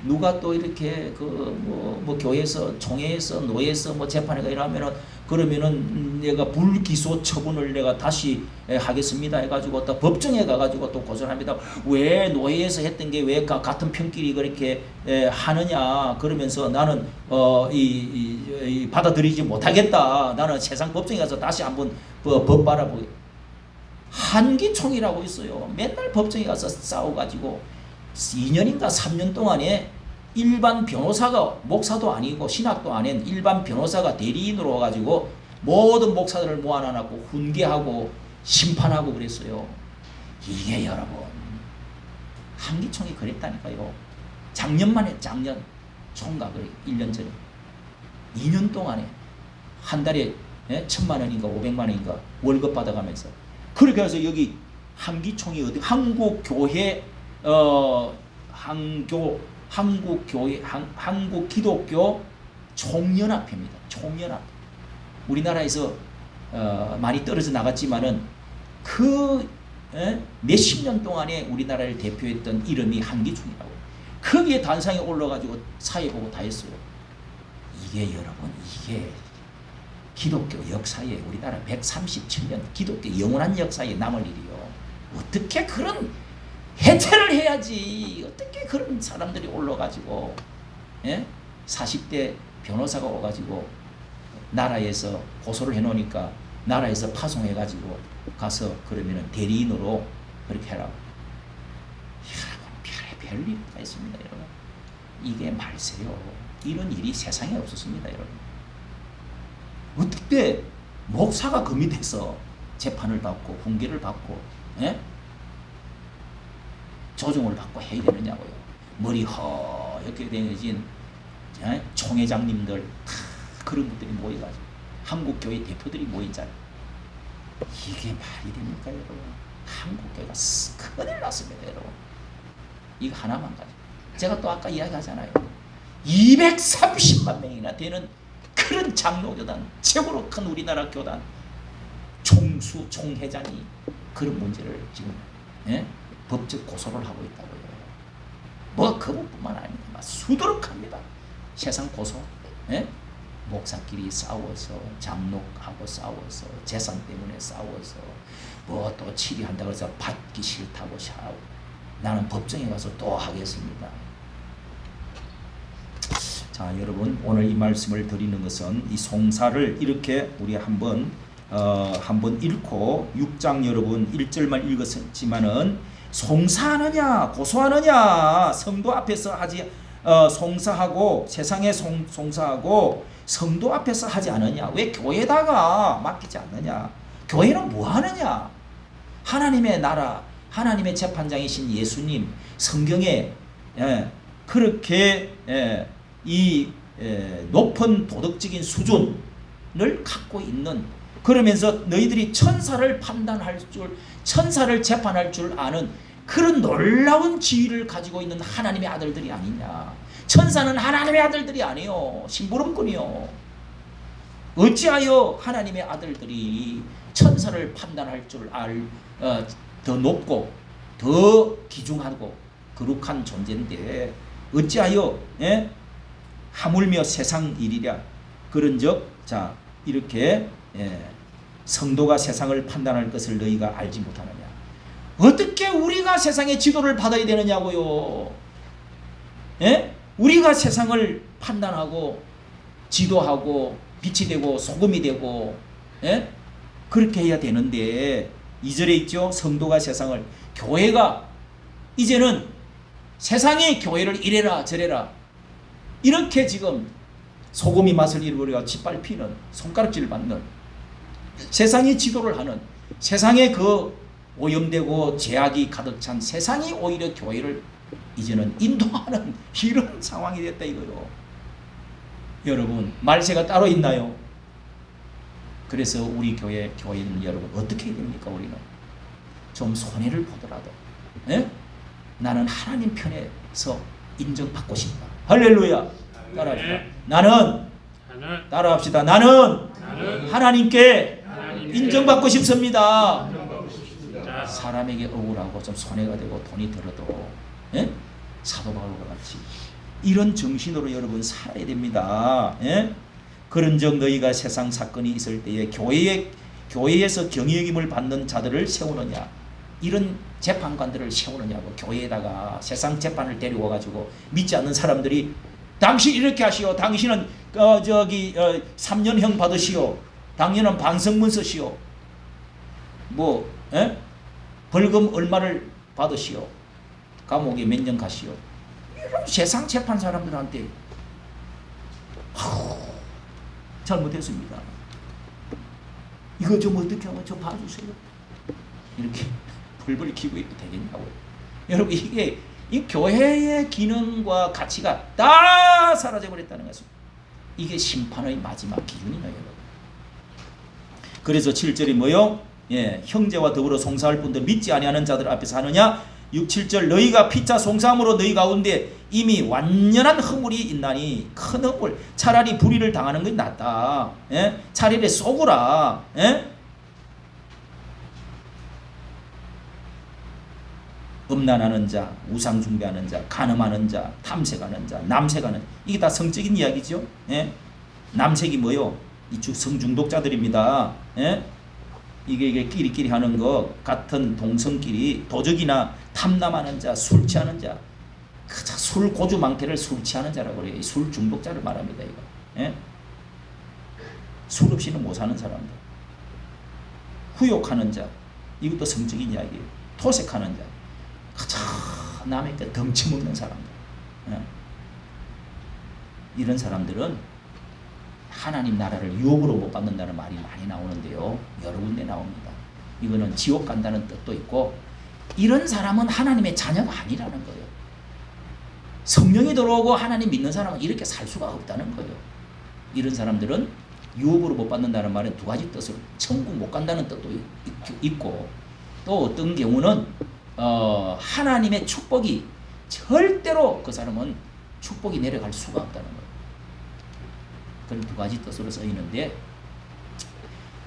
누가 또 이렇게 뭐 교회에서 총회에서 노예에서 뭐 재판회가 일어나면은, 그러면은 내가 불기소 처분을 내가 다시 하겠습니다 해가지고 또 법정에 가가지고 또 고소를 합니다. 왜 노예에서 했던 게 왜 같은 편끼리 그렇게 하느냐. 그러면서 나는 받아들이지 못하겠다. 나는 세상 법정에 가서 다시 한번 법 바라보게. 한기총이라고 있어요. 맨날 법정에 가서 싸워가지고 2년인가 3년 동안에 일반 변호사가, 목사도 아니고 신학도 아닌 일반 변호사가 대리인으로 와가지고 모든 목사들을 모아놔놓고 훈계하고 심판하고 그랬어요. 이게 여러분, 한기총이 그랬다니까요. 작년만에, 작년 총각을 1년 전에 2년 동안에 한 달에 1,000만 원인가 500만 원인가 월급 받아가면서, 그렇게 해서 여기 한기총이 어디 한국교회 한국기독교 총연합회입니다. 총연합. 우리나라에서 많이 떨어져 나갔지만은 그 몇십 년 동안에 우리나라를 대표했던 이름이 한기총이라고. 거기에 단상에 올라가지고 사회 보고 다 했어요. 이게 여러분, 이게 기독교 역사에, 우리나라 137년 기독교 영원한 역사에 남을 일이요. 어떻게 그런 해체를 해야지. 어떻게 그런 사람들이 올라가지고 40대 변호사가 와가지고 나라에서 고소를 해놓으니까 나라에서 파송해가지고 가서 그러면은 대리인으로 그렇게 하라고. 여러분, 별일이 다 있습니다, 여러분. 이게 말세요. 이런 일이 세상에 없었습니다, 여러분. 어떻게 목사가 그 밑에서 재판을 받고 훈계를 받고 조정을 받고 해야 되느냐고요. 머리 허옇게 되어진 총회장님들 다 그런 분들이 모여가지고 한국교회 대표들이 모이잖아요. 이게 말이 됩니까, 여러분? 한국교회가 큰일 났습니다, 여러분. 이거 하나만 가지고. 제가 또 아까 이야기하잖아요. 230만 명이나 되는 그런 장로교단, 최고로 큰 우리나라 교단 총수, 총회장이 그런 문제를 지금 법적 고소를 하고 있다고요. 뭐 그것뿐만 아닙니다. 수두룩합니다. 세상 고소. 목사끼리 싸워서, 장로하고 싸워서, 재산 때문에 싸워서, 뭐 또 치리한다고 해서 받기 싫다고 샤워. 나는 법정에 가서 또 하겠습니다. 자, 여러분, 오늘 이 말씀을 드리는 것은 이 송사를 이렇게 우리 한번 읽고 6장 여러분 1절만 읽었지만은 송사하느냐 고소하느냐 성도 앞에서 송사하고 세상에 송사하고 성도 앞에서 하지 않느냐? 왜 교회에다가 맡기지 않느냐? 교회는 뭐 하느냐? 하나님의 나라, 하나님의 재판장이신 예수님, 성경에 그렇게 높은 도덕적인 수준을 갖고 있는, 그러면서 너희들이 천사를 판단할 줄, 천사를 재판할 줄 아는 그런 놀라운 지위를 가지고 있는 하나님의 아들들이 아니냐. 천사는 하나님의 아들들이 아니요, 심부름꾼이요. 어찌하여 하나님의 아들들이 천사를 판단할 줄 더 높고 더 귀중하고 거룩한 존재인데 어찌하여 하물며 세상 일이랴. 그런즉 자 이렇게 성도가 세상을 판단할 것을 너희가 알지 못하느냐. 어떻게 우리가 세상의 지도를 받아야 되느냐고요. 우리가 세상을 판단하고 지도하고 빛이 되고 소금이 되고 그렇게 해야 되는데 2절에 있죠. 성도가 세상을, 교회가 이제는 세상이 교회를 이래라 저래라 이렇게 지금 소금이 맛을 잃어버려 짓밟히는, 손가락질 받는, 세상이 지도를 하는, 세상에 그 오염되고 죄악이 가득 찬 세상이 오히려 교회를 이제는 인도하는 이런 상황이 됐다 이거요. 여러분, 말세가 따로 있나요? 그래서 우리 교회는 여러분 어떻게 해야 됩니까? 우리는 좀 손해를 보더라도 나는 하나님 편에서 인정받고 싶다. 할렐루야. 따라합시다. 나는 따라합시다. 나는 하나님께 인정받고 싶습니다. 사람에게 억울하고 좀 손해가 되고 돈이 들어도 사도 바울과 같이 이런 정신으로 여러분 살아야 됩니다. 그런즉 너희가 세상 사건이 있을 때에 교회에서 경외임을 받는 자들을 세우느냐, 이런 재판관들을 세우느냐고. 교회에다가 세상 재판을 데리고 가지고 믿지 않는 사람들이 당신 이렇게 하시오, 당신은 3년형 받으시오, 당신은 반성문 쓰시오, 벌금 얼마를 받으시오, 감옥에 몇 년 가시오. 이런 세상 재판 사람들한테 잘못했습니다. 이거 좀 어떻게 하면 좀 봐주세요. 이렇게 벌벌 키고 있고 되겠냐고요. 여러분, 이게 이 교회의 기능과 가치가 다 사라져버렸다는 것입니다. 이게 심판의 마지막 기준이네요, 여러분. 그래서 7절이 뭐요? 형제와 더불어 송사할 뿐들 믿지 아니하는 자들 앞에서 하느냐? 6, 7절 너희가 피차 송사함으로 너희 가운데 이미 완전한 허물이 있나니 큰 허물, 차라리 불의를 당하는 것이 낫다. 차라리 쏘구라. 음란하는 자, 우상 숭배하는 자, 간음하는 자, 탐색하는 자, 남색하는, 이게 다 성적인 이야기죠. 남색이 뭐요? 이 성중독자들입니다. 이게 끼리끼리 하는 것, 같은 동성끼리 도적이나 탐남하는 자, 술 취하는 자, 술 고주 망태를 술 취하는 자라고 그래요. 술 중독자를 말합니다. 이거. 술 없이는 못 사는 사람들. 후욕하는 자, 이것도 성적인 이야기예요. 토색하는 자, 남의 때 덩치 먹는 사람들. 이런 사람들은 하나님 나라를 유혹으로 못 받는다는 말이 많이 나오는데요. 여러 군데 나옵니다. 이거는 지옥 간다는 뜻도 있고, 이런 사람은 하나님의 자녀가 아니라는 거예요. 성령이 들어오고 하나님 믿는 사람은 이렇게 살 수가 없다는 거예요. 이런 사람들은 유혹으로 못 받는다는 말은 두 가지 뜻으로, 천국 못 간다는 뜻도 있고, 또 어떤 경우는 하나님의 축복이 절대로 그 사람은 축복이 내려갈 수가 없다는 거예요. 그런 두 가지 뜻으로 쓰이는데,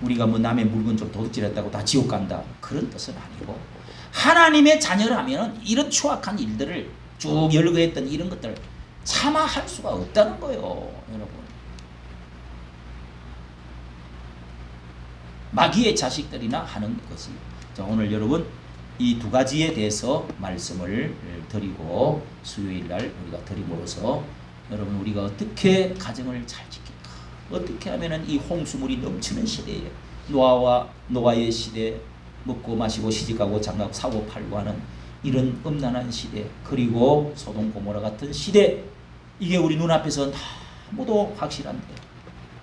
우리가 뭐 남의 물건 좀 도둑질했다고 다 지옥 간다, 그런 뜻은 아니고, 하나님의 자녀라면 이런 추악한 일들을 쭉 열거했던 이런 것들을 차마 할 수가 없다는 거예요, 여러분. 마귀의 자식들이나 하는 것이. 자, 오늘 여러분 이 두 가지에 대해서 말씀을 드리고, 수요일 날 우리가 드림으로써 여러분 우리가 어떻게 가정을 잘 지킬까, 어떻게 하면은 이 홍수물이 넘치는 시대에, 노아의 시대, 먹고 마시고 시집가고 장가고 사고 팔고 하는 이런 음란한 시대, 그리고 소돔 고모라 같은 시대, 이게 우리 눈앞에서 너무도 확실한데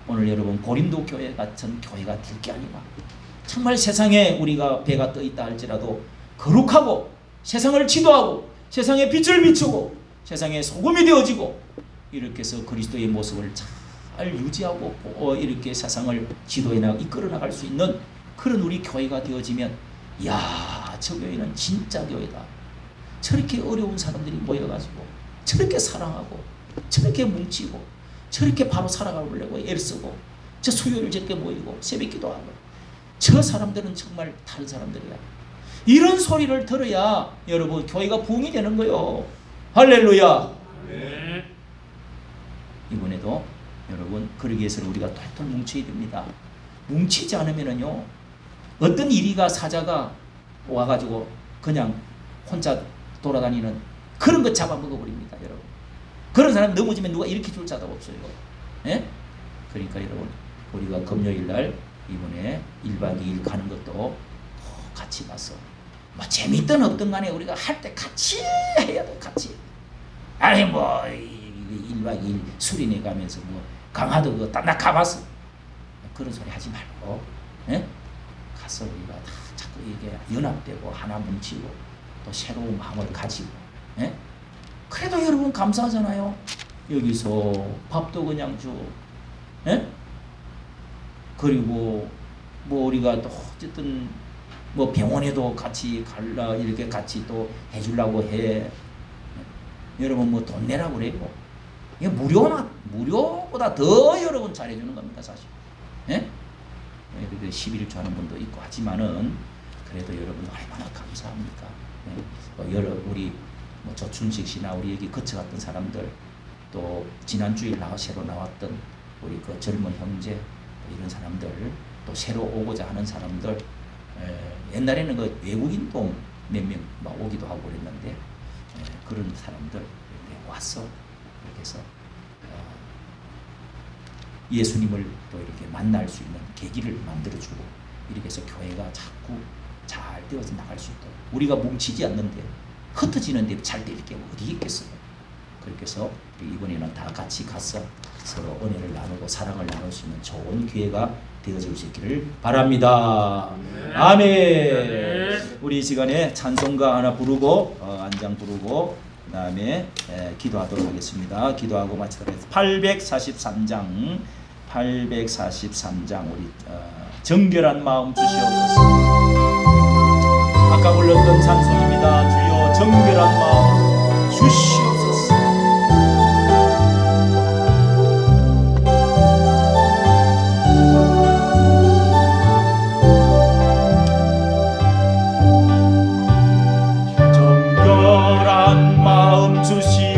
오늘 여러분 고린도 교회 같은 교회가 될 게 아니라 정말 세상에 우리가 배가 떠 있다 할지라도 거룩하고 세상을 지도하고 세상에 빛을 비추고 세상에 소금이 되어지고 이렇게 해서 그리스도의 모습을 잘 유지하고 이렇게 세상을 지도해 이끌어 나갈 수 있는 그런 우리 교회가 되어지면 이야, 저 교회는 진짜 교회다. 저렇게 어려운 사람들이 모여가지고 저렇게 사랑하고 저렇게 뭉치고 저렇게 바로 살아가려고 애쓰고 저 수요일 저렇게 모이고 새벽기도 하고 저 사람들은 정말 다른 사람들이야. 이런 소리를 들어야 여러분 교회가 부흥이 되는 거요. 할렐루야. 네. 이번에도 여러분 그러기 위해서는 우리가 똘똘 뭉쳐야 됩니다. 뭉치지 않으면은요 어떤 이리가 사자가 와가지고 그냥 혼자 돌아다니는 그런 거 잡아먹어버립니다. 여러분 그런 사람 넘어지면 누가 일으켜 줄 자도 없어요. 예? 그러니까 여러분 우리가 금요일날 이번에 1박 2일 가는 것도 같이 가서 뭐 재밌든 없든 간에 우리가 할 때 같이 해야 돼. 같이. 아니 뭐 1박 2일 수련회 가면서 뭐 강화도 그거 나 가봤어. 그런 소리 하지 말고 예? 가서 우리가 다 자꾸 이게 연합되고 하나 뭉치고 또 새로운 마음을 가지고 예? 그래도 여러분 감사하잖아요. 여기서 밥도 그냥 줘. 예? 그리고 뭐 우리가 또 어쨌든 뭐 병원에도 같이 갈라 이렇게 같이 또 해주려고 해. 여러분 뭐 돈 내라고 그래요. 이게 무료보다 더 여러분 잘해주는 겁니다 사실. 예? 11조 하는 분도 있고 하지만은 그래도 여러분 얼마나 감사합니까? 예? 우리 뭐 조춘식 씨나 우리 여기 거쳐갔던 사람들 또 지난주에 새로 나왔던 우리 그 젊은 형제 이런 사람들 또 새로 오고자 하는 사람들 옛날에는 그 외국인도 몇 명 오기도 하고 그랬는데 그런 사람들 이렇게 와서 이렇게 해서 예수님을 또 이렇게 만날 수 있는 계기를 만들어주고 이렇게 해서 교회가 자꾸 잘 되어서 나갈 수 있도록 우리가 뭉치지 않는데 흩어지는데 잘 될 게 어디 있겠어요. 그렇게 해서 이번에는 다 같이 가서 서로 은혜를 나누고 사랑을 나눌 수 있는 좋은 기회가 되어질 수 있기를 바랍니다. 네. 아멘. 네. 우리 이 시간에 찬송가 하나 부르고 안장 부르고 그 다음에 기도하도록 하겠습니다. 기도하고 마치도록 하겠습니다. 843장 우리 정결한 마음 주시옵소서. 아까 불렀던 찬송입니다. 주여 정결한 마음 주시옵소서. 정결한 마음 주시옵소서.